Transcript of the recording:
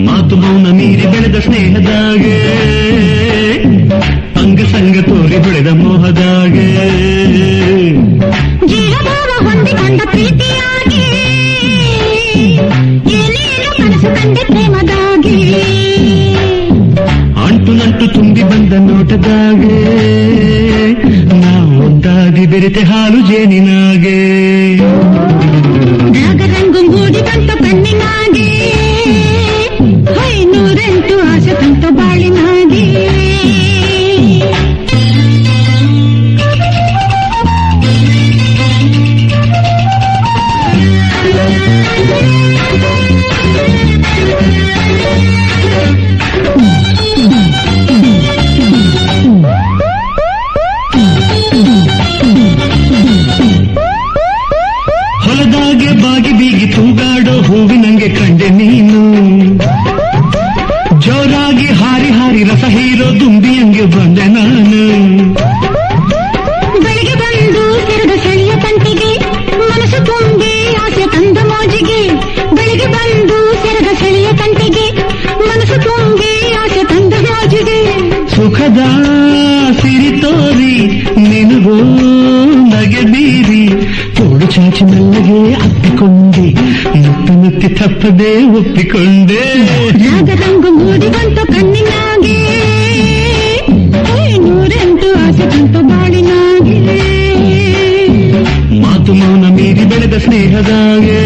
ಮಾತು ಮೌನ ಮೀರಿ ಬೆಳೆದ ಸ್ನೇಹದಾಗೆ, ಅಂಗ ಸಂಗ ತೋರಿ ಬೆಳೆದ ಮೋಹದಾಗೆ, ಜೀವಭಾವ ಹೊಂದಿಕೊಂಡ ಪ್ರೀತಿಯಾಗಿ, ಏನೇನು ಕನಸು ಕಂಡೆ ಪ್ರೇಮದಾಗಿ, ಅಂಟು ನಂಟು ತುಂಬಿ ಬಂದ ನೋಟದಾಗೆ, ನಾವು ಒಂದಾಗಿ ಬೆರೆತೆ ಹಾಲು ಜೇನಿನಾಗೆ, ನಾಗರಂಗು ಮೂಡಿ ಬಂತು ಕಣ್ಣಿನಾಗೆ, ನೂರೆಂಟು ಆಸೆ ತಂತು ಬಾಳಿನಾಗೆ. ಹೊಲದಾಗೆ ಬಾಗಿ ಬೀಗಿ ತೂಗಾಡೋ ಹೂವಿನಂಗೆ ಕಂಡೆ ನೀನು, ಜೋರಾಗಿ ಹಾರಿ ಹಾರಿ ರಸ ಹೀರೋ ದುಂಬಿಯಂಗೆ ಬಂದೆ ನಾನು, ಬೆಳಿಗ್ಗೆ ಬಂದು ಕೆರಡು ಸೆಳೆಯ ತಂಟಿಗೆ, ಮನಸ್ಸು ತುಂಬಿ ಆಸೆ ತಂದ ಮೋಜಿಗೆ, ಬೆಳಿಗ್ಗೆ ಬಂದು ಕೆರಡ ಸೆಳೆಯ ತಂಟಿಗೆ, ಮನಸ್ಸು ತುಂಬಿ ಆಸೆ ತಂದ ಮೋಜಿಗೆ, ಸುಖದ ಸಿರಿ ತೋರಿ ನಿನಗೂ ನಗೆ ಬೀರಿ, ತೋಡು ಚಾಚಿ ಮೆಲ್ಲಗೆ ಅಪ್ಪಿಕೊಂಡೆ, ಮುತ್ತು ಮುತ್ತಿ ತಪ್ಪದೆ ಒಪ್ಪಿಕೊಂಡೆ, ನಾಗರಂಗು ಮೂಡಿ ಬಂತು ಕಣ್ಣಿನಾಗೆ, ನೂರೆಂಟು ಆಸೆ ತಂತು ಬಾಳಿನಾಗೆ, ಮಾತು ಮೌನ ಮೀರಿ ಬೆಳೆದ ಸ್ನೇಹದಾಗೆ.